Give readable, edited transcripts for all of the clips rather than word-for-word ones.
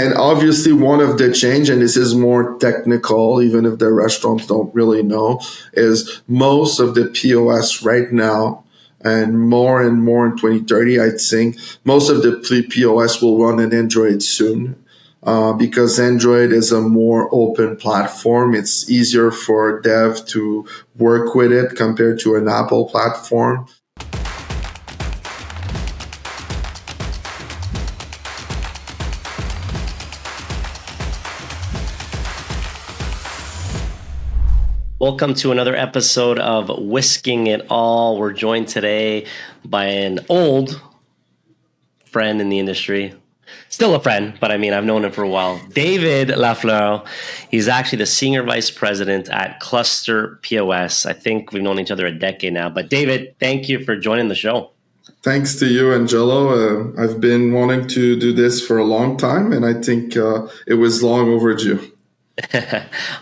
And obviously one of the change, and this is more technical, even if the restaurants don't really know, is most of the POS right now, and more in 2030, I think most of the POS will run on Android soon. Because Android is a more open platform. It's easier for dev to work with it compared to an Apple platform. Welcome to another episode of WISKing It All. We're joined today by an old friend in the industry. Still a friend, but I mean, I've known him for a while. David LaFleur. He's actually the Senior Vice President at Cluster POS. I think we've known each other a decade now. But David, thank you for joining the show. Thanks to you, Angelo. I've been wanting to do this for a long time, and I think it was long overdue.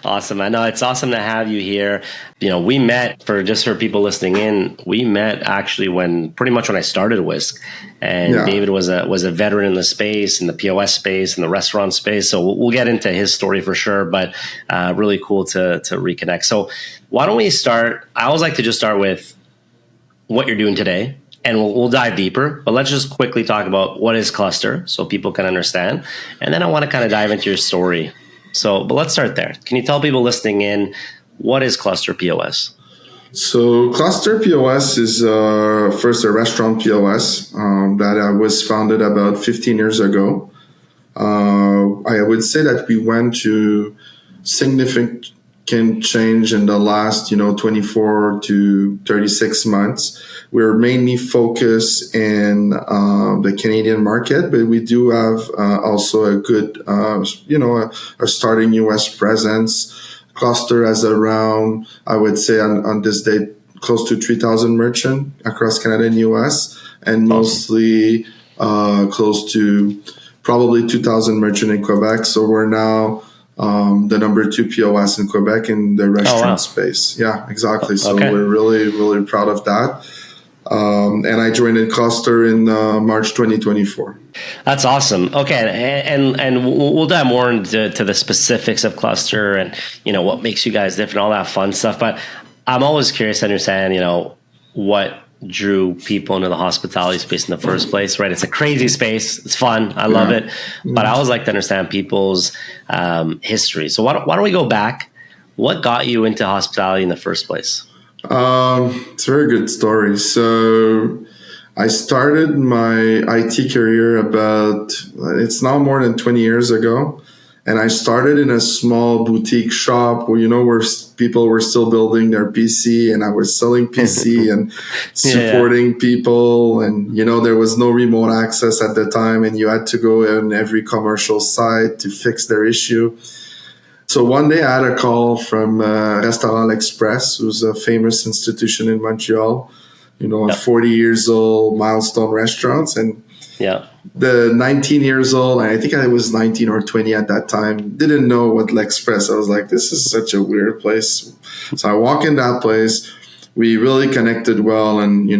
Awesome. I know it's awesome to have you here. You know, we met for people listening in. We met actually pretty much when I started Whisk, and David was a veteran in the space, in the POS space, in the restaurant space. So we'll get into his story for sure, but really cool to reconnect. So why don't we start? I always like to just start with what you're doing today, and we'll dive deeper, but let's just quickly talk about what is Cluster so people can understand. And then I want to kind of dive into your story. But let's start there. Can you tell people listening in, what is Cluster POS? So Cluster POS is first a restaurant POS that was founded about 15 years ago. I would say that we went to significant change in the last 24 to 36 months. We're mainly focused in the Canadian market, but we do have also a good a starting US presence. Cluster has around, I would say on this day, close to 3,000 merchants across Canada and US, and mostly close to probably 2,000 merchants in Quebec. So we're now the number 2 POS in Quebec in the restaurant space. Yeah, exactly. So we're really, really proud of that. And I joined in Cluster in March 2024. That's awesome. Okay, and we'll dive more into the specifics of Cluster and what makes you guys different, all that fun stuff. But I'm always curious to understand what drew people into the hospitality space in the first place, right? It's a crazy space. It's fun. I love it. But I always like to understand people's history. So why don't we go back? What got you into hospitality in the first place? It's a very good story. So I started my IT career it's now more than 20 years ago. And I started in a small boutique shop where people were still building their PC, and I was selling PC and supporting people. And, there was no remote access at the time, and you had to go in every commercial site to fix their issue. So one day I had a call from Restaurant L'Express, who's a famous institution in Montreal, a 40 years old milestone restaurants. And the 19 years old, and I think I was 19 or 20 at that time, didn't know what L'Express. I was like, this is such a weird place. So I walk in that place. We really connected well. And,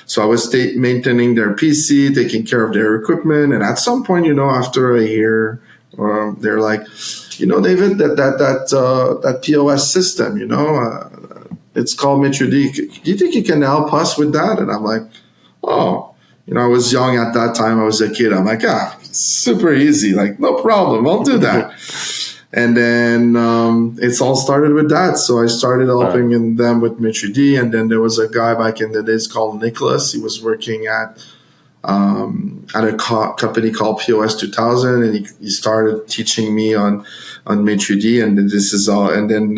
so I was maintaining their PC, taking care of their equipment. And at some point, after a year, they're like, David, that POS system, it's called Maitre D. Do you think you can help us with that? And I'm like, I was young at that time. I was a kid. I'm like, super easy. Like, no problem. I'll do that. And then it's all started with that. So I started helping them with Maitre D. And then there was a guy back in the days called Nicholas. He was working at a company called POS 2000, and he started teaching me on Maitre D, and this is all. And then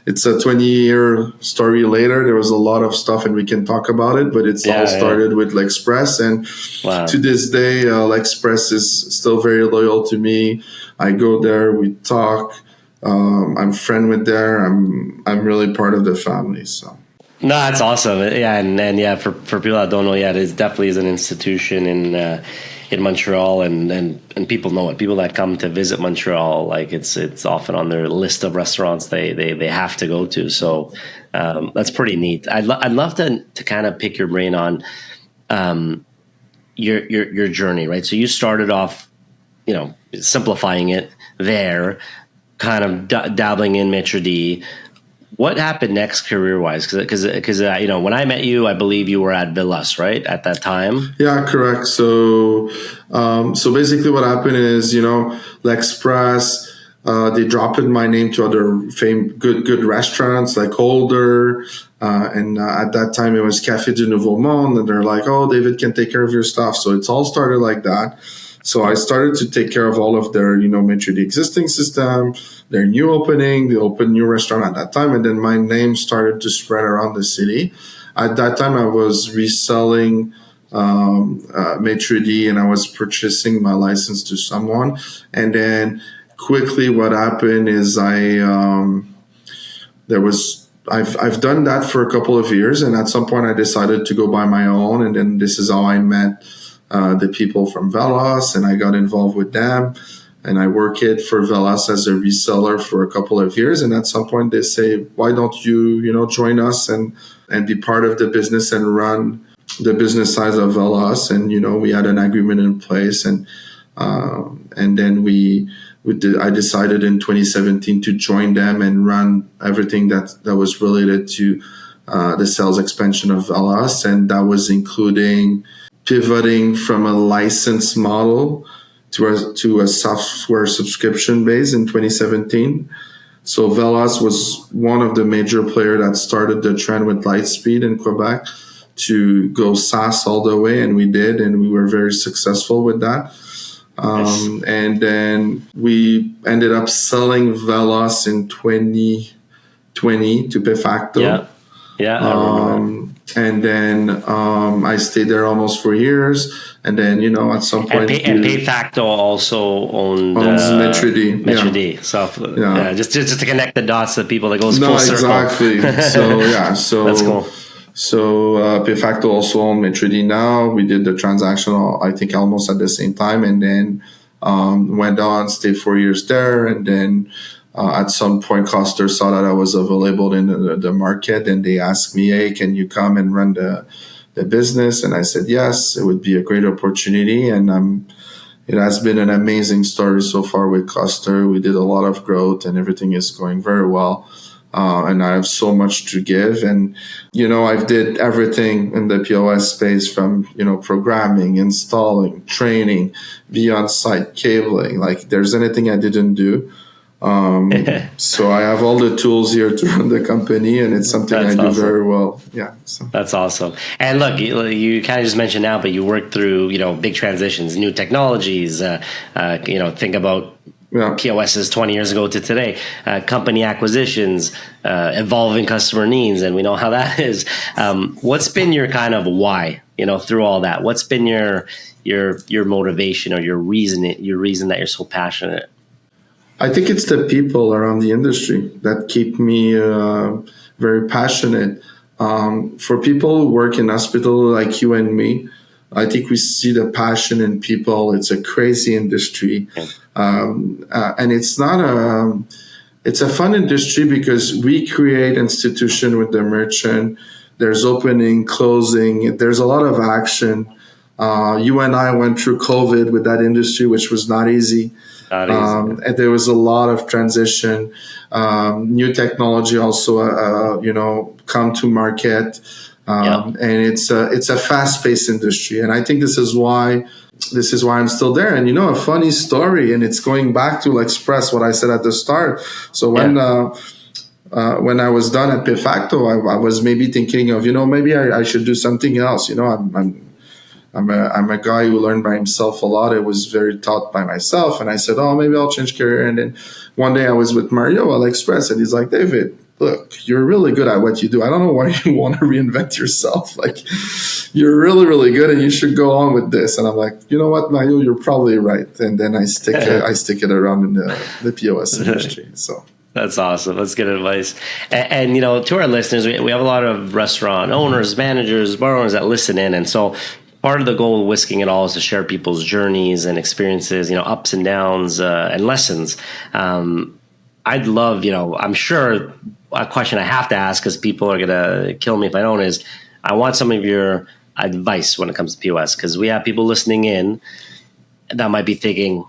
it's a 20-year story later. There was a lot of stuff, and we can talk about it. But it's all started with L'Express, and to this day, L'Express is still very loyal to me. I go there, we talk. I'm friend with there. I'm really part of the family. So. No, that's awesome. Yeah, and for people that don't know, it definitely is an institution in Montreal, and people know it. People that come to visit Montreal, like it's often on their list of restaurants they have to go to. So that's pretty neat. I'd love to kind of pick your brain on your journey, right? So you started off simplifying it there, kind of dabbling in maitre d'. What happened next career-wise? Because when I met you, I believe you were at Villas, right, at that time? Yeah, correct. So basically what happened is, L'Express, they dropped my name to other good restaurants like Holder, and at that time it was Café du Nouveau Monde, and they're like, oh, David can take care of your stuff. So it's all started like that. So I started to take care of all of their, maitre d' existing system, their new opening. They opened new restaurant at that time, and then my name started to spread around the city. At that time, I was reselling maitre d', and I was purchasing my license to someone. And then quickly, what happened is I've done that for a couple of years, and at some point, I decided to go by my own, and then this is how I met the people from Velas, and I got involved with them, and I worked for Velas as a reseller for a couple of years. And at some point they say, why don't you, join us and be part of the business and run the business side of Velas? And, we had an agreement in place, and then I decided in 2017 to join them and run everything that was related to the sales expansion of Velas. And that was including pivoting from a license model to a software subscription base in 2017. So Velas was one of the major players that started the trend with Lightspeed in Quebec to go SaaS all the way, and we did, and we were very successful with that. Nice. And then we ended up selling Velas in 2020 to Payfacto. Yeah, I remember. And then I stayed there almost 4 years, and then at some point, and Payfacto also owns maitre d'. Maitre d'. So just to connect the dots, the people that goes full circle. Exactly. So that's cool. So Payfacto also owns maitre d' now. We did the transaction, I think, almost at the same time, and then went on, stayed 4 years there, and then. At some point, Cluster saw that I was available in the market, and they asked me, hey, can you come and run the business? And I said, yes, it would be a great opportunity. And it has been an amazing story so far with Cluster. We did a lot of growth, and everything is going very well. And I have so much to give. And, I've did everything in the POS space from, programming, installing, training, be on site, cabling. Like, there's anything I didn't do. So I have all the tools here to run the company, and it's something I do very well. Yeah. So. That's awesome. And look, you kind of just mentioned now, but you worked through, big transitions, new technologies, think about POSs 20 years ago to today, company acquisitions, evolving customer needs. And we know how that is. What's been your kind of why, through all that? What's been your motivation or your reason that you're so passionate? I think it's the people around the industry that keep me very passionate. For people who work in hospital like you and me, I think we see the passion in people. It's a crazy industry. And it's a fun industry because we create institution with the merchant. There's opening, closing. There's a lot of action. You and I went through COVID with that industry, which was not easy. And there was a lot of transition, new technology also, come to market. And it's a fast-paced industry. And I think this is why I'm still there. And, a funny story, and it's going back to L'Express, what I said at the start. So when I was done at Payfacto, I was maybe thinking of, maybe I should do something else. I'm a guy who learned by himself a lot. I was very taught by myself. And I said, maybe I'll change career. And then one day I was with Mario at L'Express, and he's like, David, look, you're really good at what you do. I don't know why you want to reinvent yourself. Like, you're really, really good, and you should go on with this. And I'm like, you know what, Mario, you're probably right. And then I stick it around in the POS industry. So. That's awesome. That's good advice. And to our listeners, we have a lot of restaurant owners, managers, bar owners that listen in. And so part of the goal of WISKing It All is to share people's journeys and experiences, ups and downs and lessons. I'd love, I'm sure a question I have to ask, because people are going to kill me if I don't, is I want some of your advice when it comes to POS, because we have people listening in that might be thinking,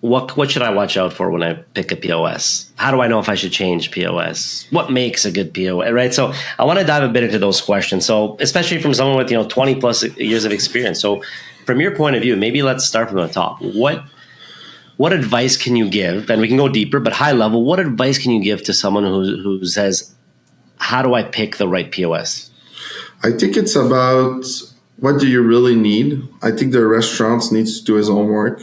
what should I watch out for when I pick a POS? How do I know if I should change POS? What makes a good POS, right? So I want to dive a bit into those questions. So especially from someone with 20 plus years of experience. So from your point of view, maybe let's start from the top. What advice can you give? And we can go deeper, but high level, what advice can you give to someone who says, how do I pick the right POS? I think it's about what do you really need. I think the restaurants needs to do his homework.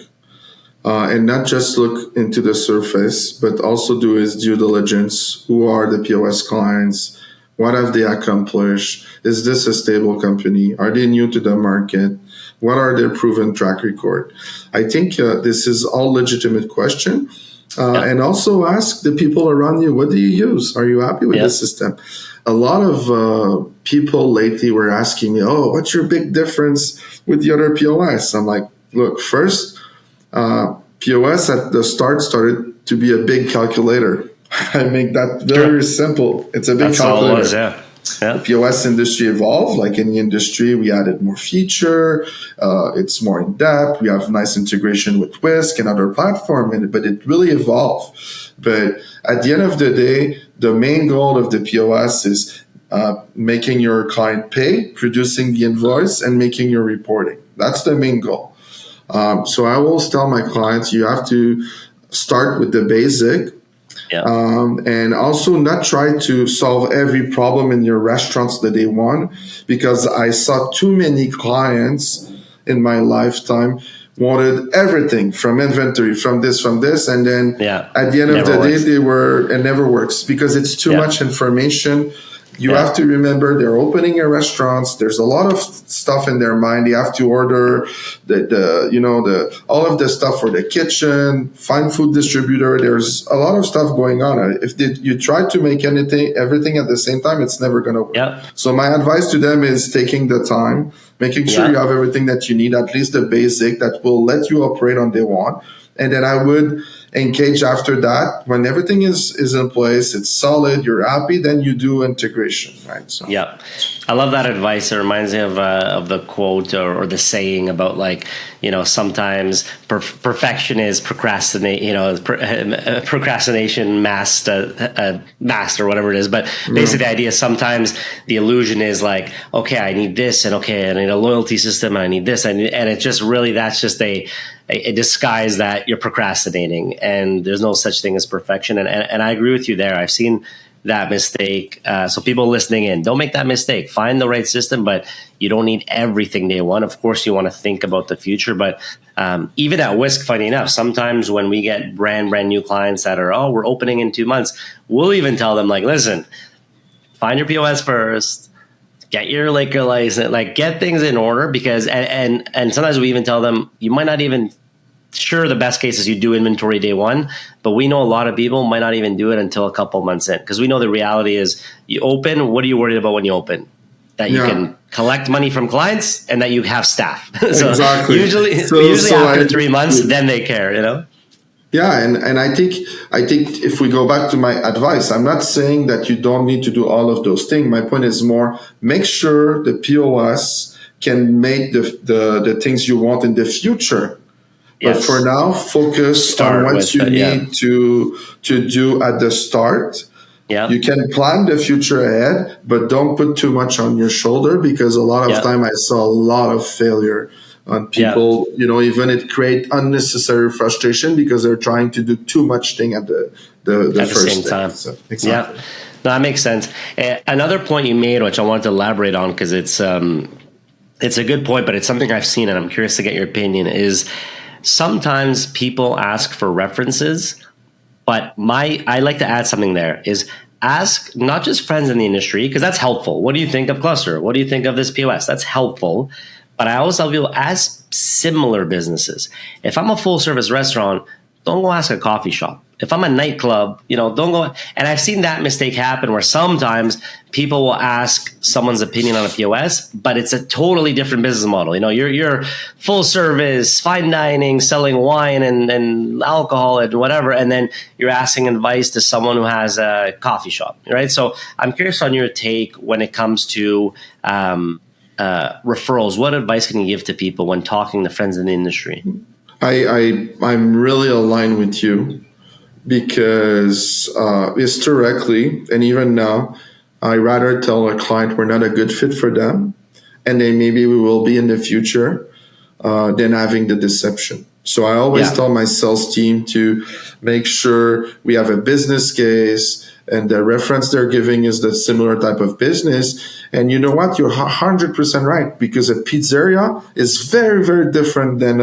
And not just look into the surface, but also do his due diligence. Who are the POS clients? What have they accomplished? Is this a stable company? Are they new to the market? What are their proven track record? I think this is all legitimate question. And also ask the people around you, what do you use? Are you happy with the system? A lot of people lately were asking me, oh, what's your big difference with the other POS? I'm like, look, first, POS at the start started to be a big calculator. I make that very simple. It's a big calculator. All it was, The POS industry evolved. Like any industry, we added more feature. It's more in depth. We have nice integration with Whisk and other platforms, but it really evolved. But at the end of the day, the main goal of the POS is making your client pay, producing the invoice, and making your reporting. That's the main goal. So I always tell my clients, you have to start with the basic and also not try to solve every problem in your restaurants that they want, because I saw too many clients in my lifetime wanted everything from inventory, from this, and then at the end of the day, it never works because it's too much information. You have to remember they're opening your restaurants. There's a lot of stuff in their mind. They have to order all of the stuff for the kitchen, find food distributor. There's a lot of stuff going on. If you try to make everything at the same time, it's never going to work. Yep. So my advice to them is taking the time, making sure you have everything that you need, at least the basic that will let you operate on day one. And then I would engage after that. When everything is in place, it's solid, you're happy, then you do integration, right? So. Yeah. I love that advice. It reminds me of the quote or the saying about sometimes perfection is procrastination masked or whatever it is. But basically the idea is sometimes the illusion is like, okay, I need this, and okay, I need a loyalty system, and I need this, and it's just really, that's just a disguise that you're procrastinating, and there's no such thing as perfection. And I agree with you there. I've seen that mistake. So people listening in, don't make that mistake. Find the right system, but you don't need everything day one. Of course, you want to think about the future, but even at Whisk, funny enough, sometimes when we get brand new clients that are, we're opening in 2 months, we'll even tell them, like, listen, find your POS first, get your liquor license, like get things in order, because, and sometimes we even tell them, you might not even, sure, the best case is you do inventory day one, but we know a lot of people might not even do it until a couple months in, because we know the reality is you open, what are you worried about when you open? That you can collect money from clients and that you have staff. So exactly. Usually after 3 months, then they care, Yeah, and I think if we go back to my advice, I'm not saying that you don't need to do all of those things. My point is more, make sure the POS can make the things you want in the future. Yes. But for now, focus on what you need to do at the start. Yeah. You can plan the future ahead, but don't put too much on your shoulder, because a lot of time I saw a lot of failure on people, even it create unnecessary frustration because they're trying to do too much thing at the first same time. So, exactly. Yeah, no, that makes sense. Another point you made, which I wanted to elaborate on, because it's a good point, but it's something I've seen and I'm curious to get your opinion, is sometimes people ask for references, but I like to add something there, is ask not just friends in the industry, because that's helpful. What do you think of Cluster? What do you think of this POS? That's helpful. But I always tell people, ask similar businesses. If I'm a full service restaurant, don't go ask a coffee shop. If I'm a nightclub, don't go. And I've seen that mistake happen where sometimes people will ask someone's opinion on a POS, but it's a totally different business model. You're full service, fine dining, selling wine and alcohol and whatever. And then you're asking advice to someone who has a coffee shop, right? So I'm curious on your take when it comes to referrals. What advice can you give to people when talking to friends in the industry? I'm really aligned with you because historically and even now, I rather tell a client we're not a good fit for them, and then maybe we will be in the future, than having the deception. So I always tell my sales team to make sure we have a business case and the reference they're giving is the similar type of business. And you know what? You're 100% right, because a pizzeria is very, very different than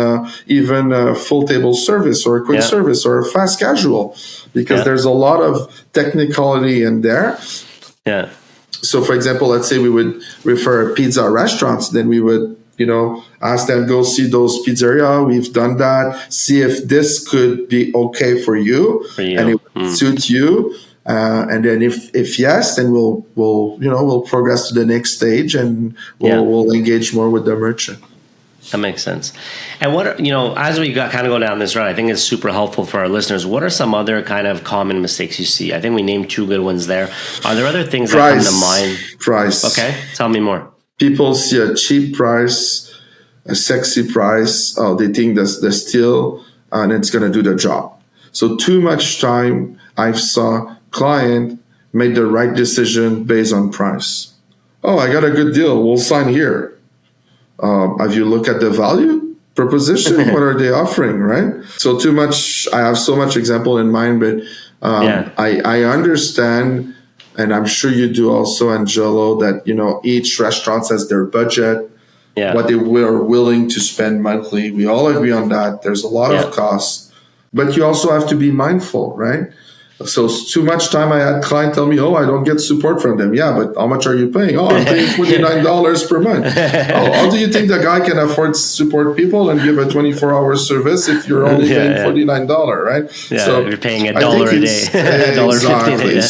even a full table service or a quick service or a fast casual, because there's a lot of technicality in there. Yeah. So, for example, let's say we would refer pizza restaurants, then we would, ask them, go see those pizzeria. We've done that. See if this could be okay for you. And it would suit you. And then if yes, then we'll progress to the next stage and we'll engage more with the merchant. That makes sense. And what, as we kind of go down this road, I think it's super helpful for our listeners. What are some other kind of common mistakes you see? I think we named 2 good ones there. Are there other things that come to mind? Price. Okay. Tell me more. People see a cheap price, a sexy price. Oh, they think that's the steal and it's going to do the job. So too much time I saw client made the right decision based on price. Oh, I got a good deal. We'll sign here. Have you looked at the value proposition? What are they offering, right? So too much, I have so much example in mind, but I understand, and I'm sure you do also, Angelo, that, each restaurant has their budget, what they were willing to spend monthly. We all agree on that. There's a lot of costs, but you also have to be mindful, right? So too much time I had client tell me, oh, I don't get support from them. Yeah, but how much are you paying? Oh, I'm paying $49 per month. Oh, how do you think the guy can afford to support people and give a 24-hour service if you're only paying $49, right? Yeah, so you're paying $1 a day. Exactly.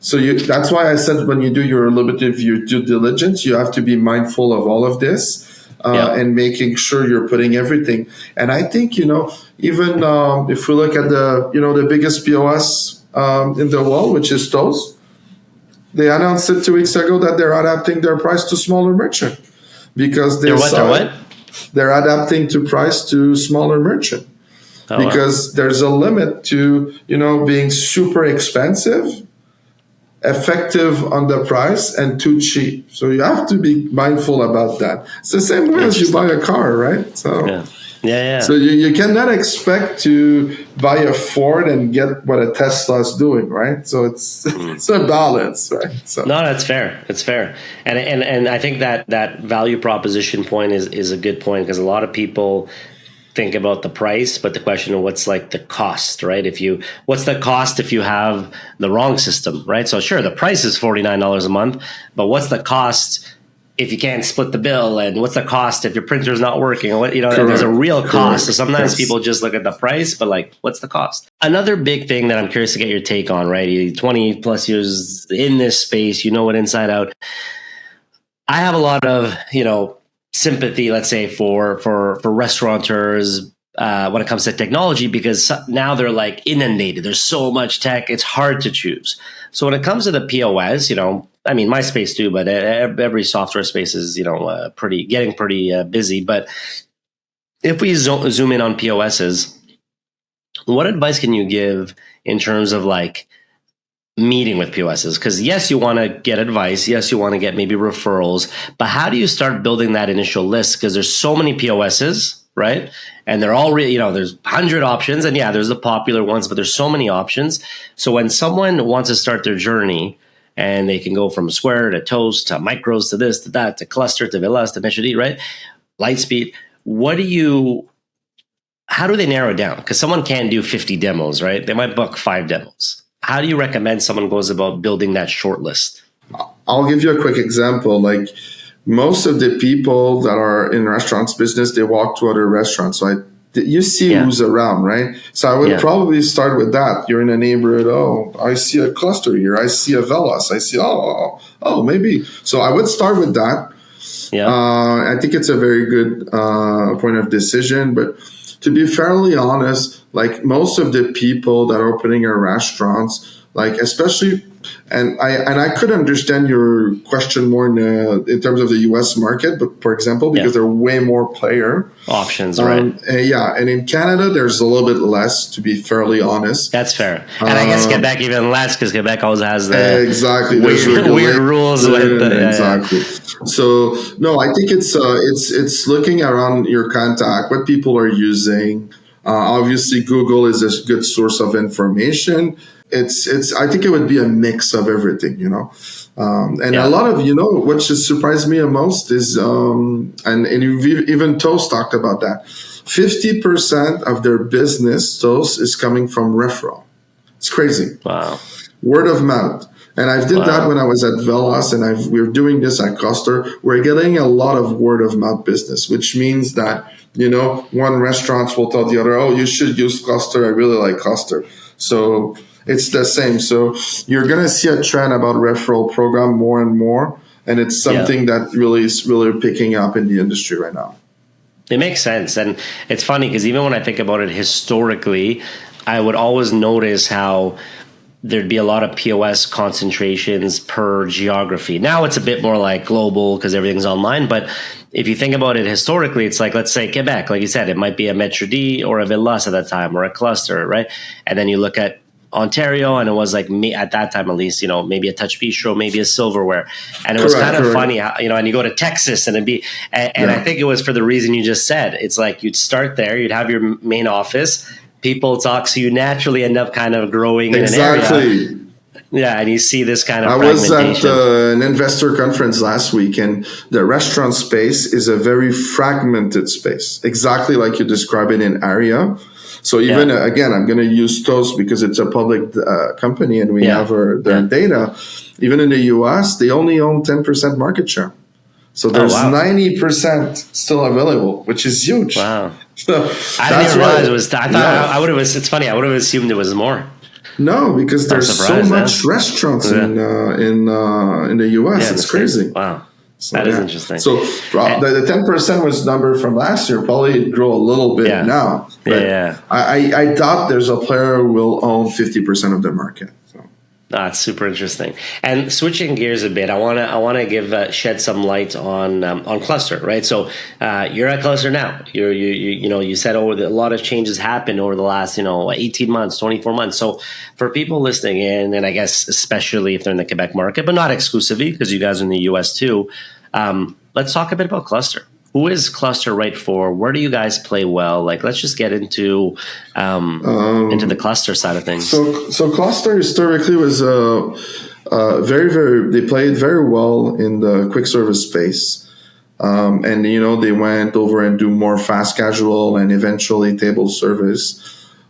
So that's why I said when you do your due diligence, you have to be mindful of all of this. And making sure you're putting everything. And I think, even if we look at the biggest POS in the world, which is Toast, they announced it 2 weeks ago that they're adapting their price to smaller merchant because they're adapting to price to smaller merchant because there's a limit to, being super expensive, effective on the price, and too cheap. So you have to be mindful about that. It's the same way as you buy a car, right? So So you cannot expect to buy a Ford and get what a Tesla is doing, right? So it's a balance, right? So no, that's fair. It's fair. And I think that value proposition point is a good point, because a lot of people think about the price, but the question of what's like the cost, right? What's the cost if you have the wrong system, right? So sure, the price is $49 a month, but what's the cost if you can't split the bill? And what's the cost if your printer is not working? There's a real cost. So sometimes people just look at the price, but what's the cost? Another big thing that I'm curious to get your take on, right? 20 plus years in this space, you know it inside out. I have a lot of, sympathy, let's say, for restaurateurs when it comes to technology, because now they're inundated. There's so much tech, it's hard to choose. So when it comes to the POS, my space too, but every software space is getting pretty busy. But if we zoom in on POSs, what advice can you give in terms of meeting with POSs? Because yes, you want to get advice. Yes, you want to get maybe referrals. But how do you start building that initial list? Because there's so many POSs, right? And they're all really, there's 100 options. And there's the popular ones, but there's so many options. So when someone wants to start their journey, and they can go from Square to Toast to Micros to this to that to Cluster to Villas to Meshadi, right? Lightspeed. How do they narrow it down? Because someone can't do 50 demos, right? They might book 5 demos. How do you recommend someone goes about building that short list? I'll give you a quick example. Most of the people that are in restaurants business, they walk to other restaurants. So you see who's around, right? So I would probably start with that. You're in a neighborhood. Oh, I see a Cluster here. I see a Velas. I see, maybe. So I would start with that. Yeah. I think it's a very good point of decision. But to be fairly honest, most of the people that are opening our restaurants, especially And I could understand your question more in terms of the U.S. market, but for example, because there are way more player options, right? And in Canada, there's a little bit less, to be fairly honest. That's fair. And I guess Quebec even less, because Quebec always has the exactly weird rules with exactly. So no, I think it's looking around your contact, what people are using. Obviously, Google is a good source of information. I think it would be a mix of everything, a lot of, what just surprised me the most is, and even Toast talked about that. 50% of their business, Toast, is coming from referral. It's crazy. Wow. Word of mouth. And I did that when I was at Velas, and we're doing this at Cluster. We're getting a lot of word of mouth business, which means that, one restaurant will tell the other, oh, you should use Cluster. I really like Cluster. So it's the same. So you're going to see a trend about referral program more and more. And it's something that really is really picking up in the industry right now. It makes sense. And it's funny because even when I think about it historically, I would always notice how there'd be a lot of POS concentrations per geography. Now it's a bit more like global because everything's online. But if you think about it historically, it's like, let's say Quebec, like you said, it might be a Metro D or a Villas at that time or a Cluster, right? And then you look at Ontario, and it was like me at that time, at least, maybe a Touch Bistro, maybe a Silverware. And it was kind of funny how, and you go to Texas and I think it was for the reason you just said. It's like you'd start there, you'd have your main office, people talk, so you naturally end up kind of growing in an area. Yeah, and you see this kind of fragmentation. I was at an investor conference last week, and the restaurant space is a very fragmented space, exactly like you describe it in area. So even, again, I'm going to use Toast because it's a public company and we have their data. Even in the U.S., they only own 10% market share. So there's 90% still available, which is huge. Wow. So I didn't realize it was, I thought I would have, it's funny, I would have assumed it was more. No, because there's so much restaurants in the U.S. It's crazy. Wow. So, that is interesting. So the 10% was number from last year. Probably grow a little bit now. But I doubt there's a player who will own 50% of the market. So. That's super interesting. And switching gears a bit, I want to give shed some light on Cluster, right? So you're at Cluster now. You said a lot of changes happened over the last 18 months, 24 months. So for people listening in, and I guess especially if they're in the Quebec market, but not exclusively because you guys are in the US too. Let's talk a bit about Cluster. Who is Cluster right for? Where do you guys play well? Like, let's just get into the Cluster side of things. So Cluster historically was very, very. They played very well in the quick service space, and they went over and do more fast casual and eventually table service.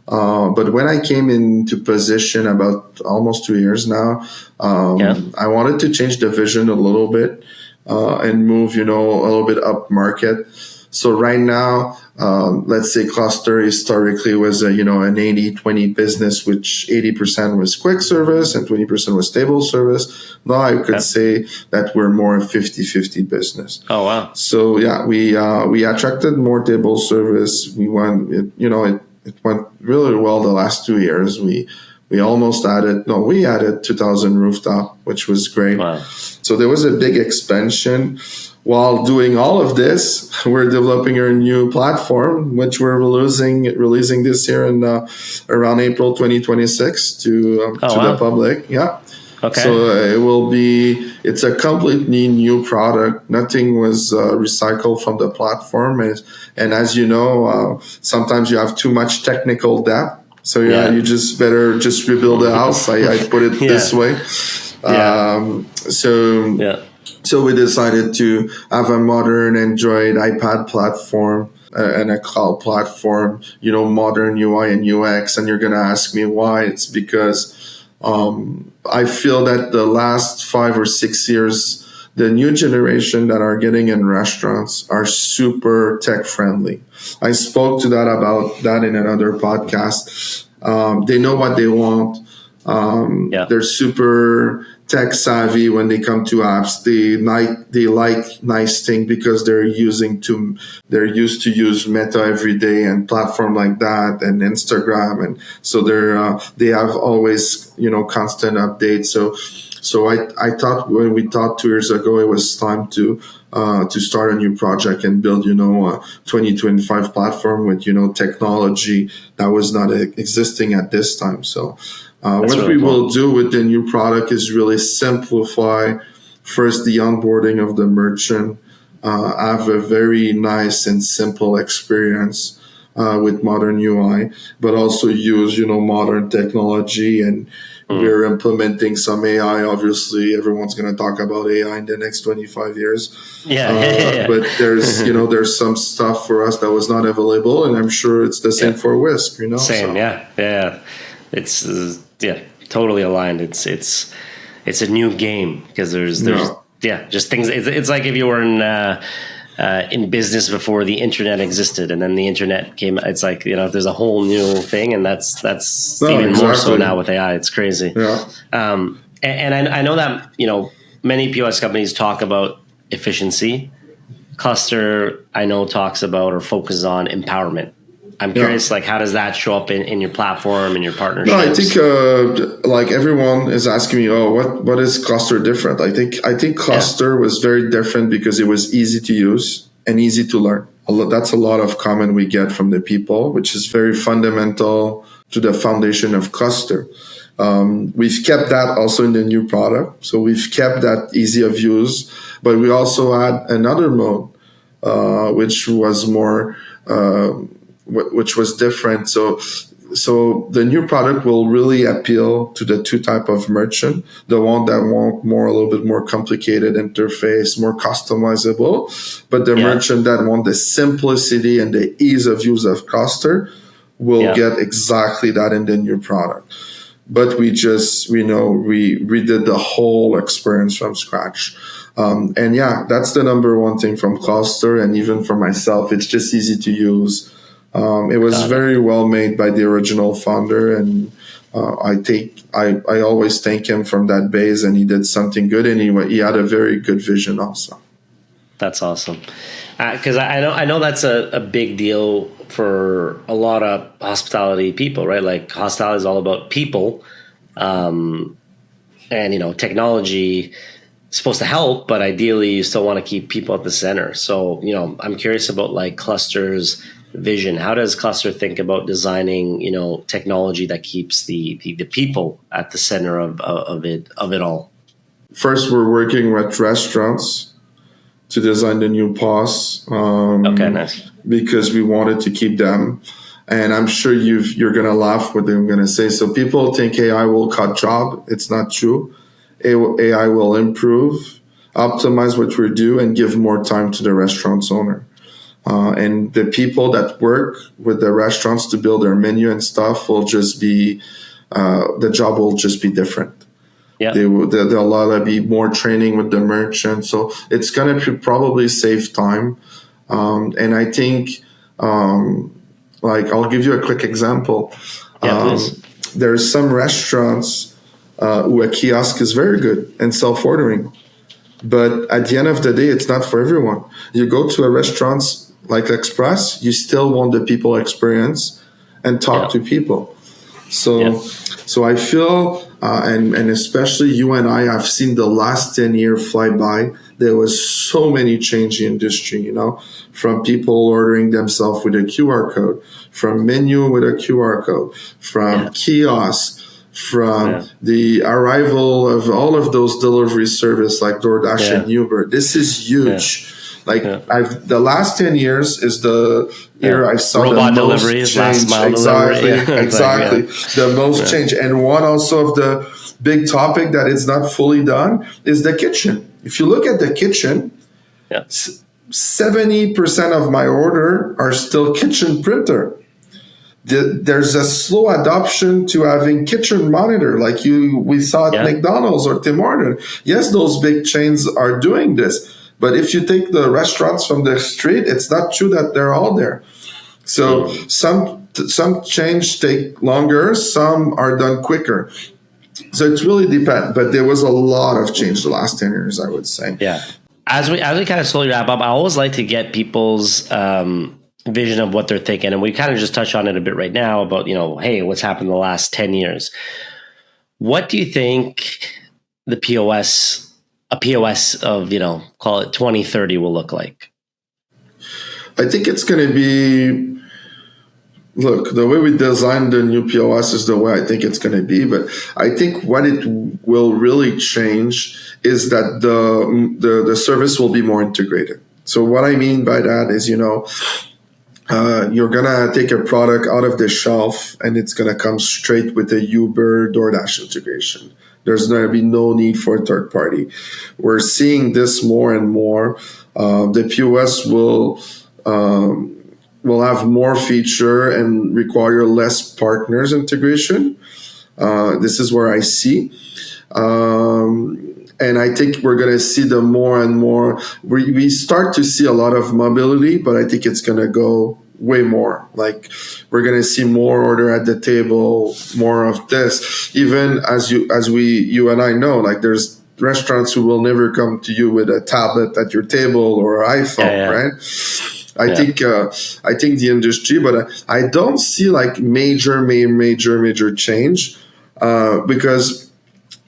But when I came into position about almost 2 years now, I wanted to change the vision a little bit. And move, a little bit up market. So right now, let's say Cluster historically was an 80-20 business, which 80% was quick service and 20% was table service. Now I could say that we're more a 50-50 business. Oh, wow. So we attracted more table service. We went, it went really well the last 2 years. We almost added 2,000 rooftop, which was great. Wow. So there was a big expansion. While doing all of this, we're developing our new platform, which we're releasing this year in around April 2026 to the public. Yeah. Okay. So it's a completely new product. Nothing was recycled from the platform. And as you know, sometimes you have too much technical debt. So you just better rebuild the house. I put it this way. So we decided to have a modern Android iPad platform and a cloud platform, modern UI and UX. And you're going to ask me why. It's because I feel that the last 5 or 6 years, the new generation that are getting in restaurants are super tech friendly. I spoke to about that in another podcast. They know what they want. tech savvy when they come to apps. They like nice thing because they're used to use Meta every day and platform like that and Instagram, and so they have always constant updates. So I thought when we thought 2 years ago it was time to start a new project and build a 2025 platform with technology that was not existing at this time. So. What really we will do with the new product is really simplify first the onboarding of the merchant, have a very nice and simple experience with modern UI, but also use modern technology, and we're implementing some AI. Obviously, everyone's going to talk about AI in the next 25 years. But there's there's some stuff for us that was not available, and I'm sure it's the same for Whisk. Same, so. Yeah. It's totally aligned. It's a new game because there's just things. It's like if you were in business before the internet existed, and then the internet came. It's like there's a whole new thing, and that's even more so now with AI. It's crazy. Yeah. And I know that many POS companies talk about efficiency. Cluster, I know, talks about or focuses on empowerment. I'm curious, how does that show up in your platform and your partnerships? No, I think everyone is asking me, what is Cluster different? I think Cluster was very different because it was easy to use and easy to learn. That's a lot of comment we get from the people, which is very fundamental to the foundation of Cluster. We've kept that also in the new product. So we've kept that easy of use, but we also had another mode, which was more... which was different. So the new product will really appeal to the two type of merchant, the one that want a little bit more complicated interface, more customizable, but the merchant that want the simplicity and the ease of use of Cluster will get exactly that in the new product. But we redid the whole experience from scratch. And that's the number one thing from Cluster, and even for myself, it's just easy to use. It was very well made by the original founder, and I always thank him from that base, and he did something good, and he had a very good vision also. That's awesome, because I know that's a big deal for a lot of hospitality people, right? Like hospitality is all about people, and technology is supposed to help, but ideally you still want to keep people at the center. So I'm curious about Cluster's vision. How does Cluster think about designing, technology that keeps the people at the center of it all? First, we're working with restaurants to design the new POS. Okay, nice. Because we wanted to keep them. And I'm sure you're going to laugh what I'm going to say. So people think AI will cut job. It's not true. AI will improve, optimize what we do, and give more time to the restaurant's owner. And the people that work with the restaurants to build their menu and stuff will just be, the job will just be different. Yeah. There'll be more training with the merchant. So it's going to probably save time. And I think, I'll give you a quick example. There's some restaurants where a kiosk is very good and self-ordering. But at the end of the day, it's not for everyone. You go to a restaurant like Express, you still want the people experience and talk to people. So I feel, and especially you and I have seen the last 10 years fly by. There was so many change in the industry, from people ordering themselves with a QR code, from menu with a QR code, from kiosks, from the arrival of all of those delivery service like DoorDash and Uber. This is huge. The last 10 years is the year I saw robot the most delivery, change. last mile Exactly. delivery. The most change. And one also of the big topic that is not fully done is the kitchen. If you look at the kitchen, 70% of my order are still kitchen printer. There's a slow adoption to having kitchen monitor like we saw at McDonald's or Tim Hortons. Yes, those big chains are doing this. But if you take the restaurants from the street, it's not true that they're all there. So some change take longer, some are done quicker. So it's really depend, but there was a lot of change the last 10 years, I would say. Yeah. As we kind of slowly wrap up, I always like to get people's vision of what they're thinking. And we kind of just touched on it a bit right now about, hey, what's happened in the last 10 years? What do you think a POS of, call it 2030 will look like? I think it's going to be, look, the way we designed the new POS is the way I think it's going to be. But I think what it will really change is that the service will be more integrated. So what I mean by that is, you're going to take a product out of the shelf and it's going to come straight with a Uber DoorDash integration. There's going to be no need for a third party. We're seeing this more and more. The POS will have more feature and require less partners integration. This is where I see. And I think we're going to see the more and more. We start to see a lot of mobility, but I think it's going to go way more. Like we're going to see more order at the table, more of this. Even as you and I know, like there's restaurants who will never come to you with a tablet at your table or an iPhone, right? I think the industry, but I don't see like major change because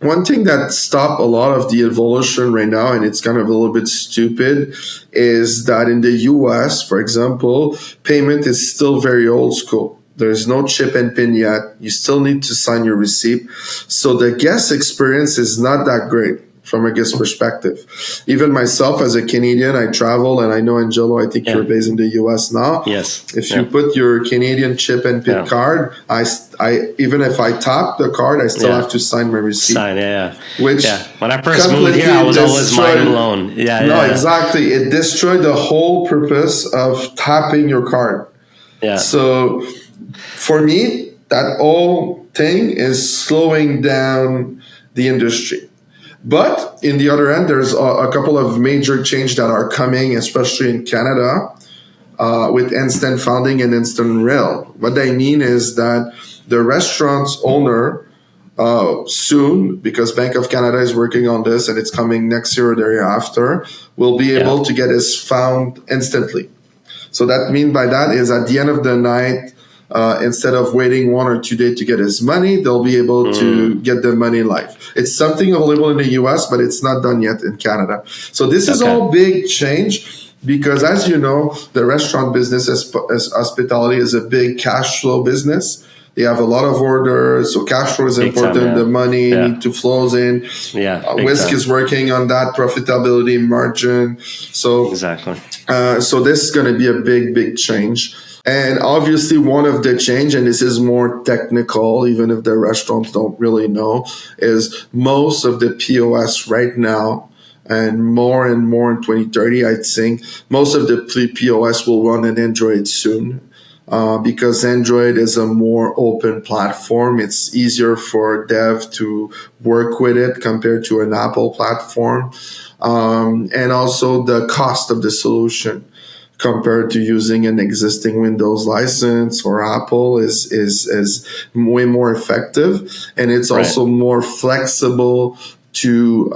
one thing that stopped a lot of the evolution right now, and it's kind of a little bit stupid, is that in the US, for example, payment is still very old school. There's no chip and pin yet. You still need to sign your receipt. So the guest experience is not that great from a guest perspective. Even myself as a Canadian, I travel, and I know, Angelo, I think you're based in the US now. Yes. If you put your Canadian chip and PIN card, I even if I tap the card, I still have to sign my receipt. Which when I first moved here, I was always mind blown. Exactly. It destroyed the whole purpose of tapping your card. Yeah. So for me, that whole thing is slowing down the industry. But in the other end, there's a couple of major changes that are coming, especially in Canada, with instant funding and instant rail. What I mean is that the restaurant's owner soon, because Bank of Canada is working on this and it's coming next year or the year after, will be able to get his fund instantly. So that mean by that is at the end of the night, instead of waiting 1 or 2 days to get his money, they'll be able to get the money live. It's something available in the US, but it's not done yet in Canada. So this is all big change because, as you know, the restaurant business as hospitality is a big cash flow business. They have a lot of orders, so cash flow is important. The money need to flows in. WISK is working on that profitability margin. So exactly. So this is going to be a big change. And obviously one of the change, and this is more technical, even if the restaurants don't really know, is most of the POS right now, and more in 2030, I think, most of the POS will run on Android soon. Because Android is a more open platform. It's easier for dev to work with it compared to an Apple platform. And also the cost of the solution compared to using an existing Windows license or Apple is way more effective, and it's also more flexible to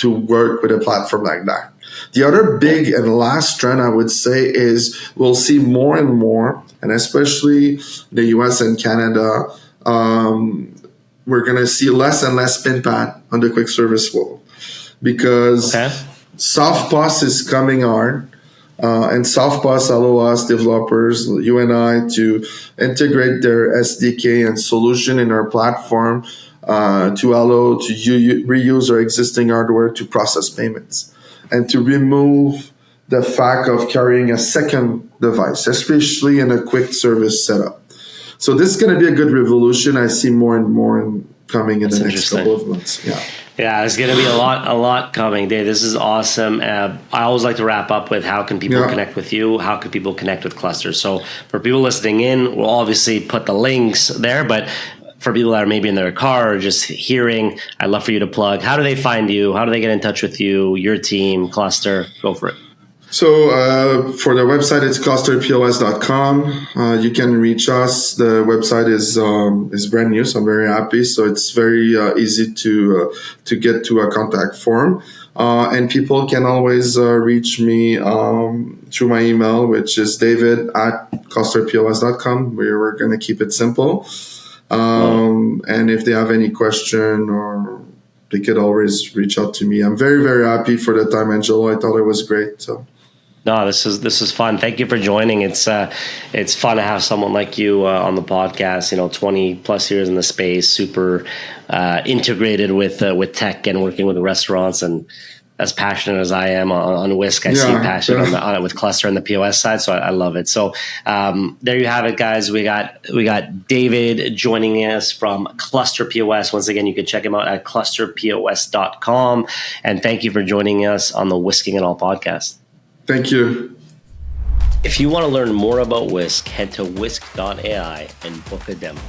work with a platform like that. The other big and last trend I would say is we'll see more and more, and especially the US and Canada, we're going to see less and less PIN pad on the quick service flow because soft POS is coming hard. And soft POS allow us developers, you and I, to integrate their SDK and solution in our platform to allow to reuse our existing hardware to process payments and to remove the fact of carrying a second device, especially in a quick service setup. So this is going to be a good revolution. I see more and more coming in the next couple of months. Yeah, there's going to be a lot coming, Dave. This is awesome. I always like to wrap up with how can people connect with you? How can people connect with Cluster? So for people listening in, we'll obviously put the links there, but for people that are maybe in their car or just hearing, I'd love for you to plug. How do they find you? How do they get in touch with you, your team, Cluster? Go for it. So for the website, it's clusterpos.com. You can reach us. The website is brand new, so I'm very happy. So it's very easy to get to a contact form. And people can always reach me through my email, which is david@clusterpos.com. We're going to keep it simple. And if they have any question, or they could always reach out to me. I'm very, very happy for the time, Angelo. I thought it was great. So. No, this is fun. Thank you for joining. It's fun to have someone like you on the podcast. 20 plus years in the space, super integrated with tech and working with restaurants, and as passionate as I am on Whisk, I see passion on it with Cluster and the POS side. So I love it. So there you have it, guys. We got David joining us from Cluster POS. Once again, you can check him out at clusterpos.com. And thank you for joining us on the WISKing It All podcast. Thank you. If you want to learn more about Whisk, head to whisk.ai and book a demo.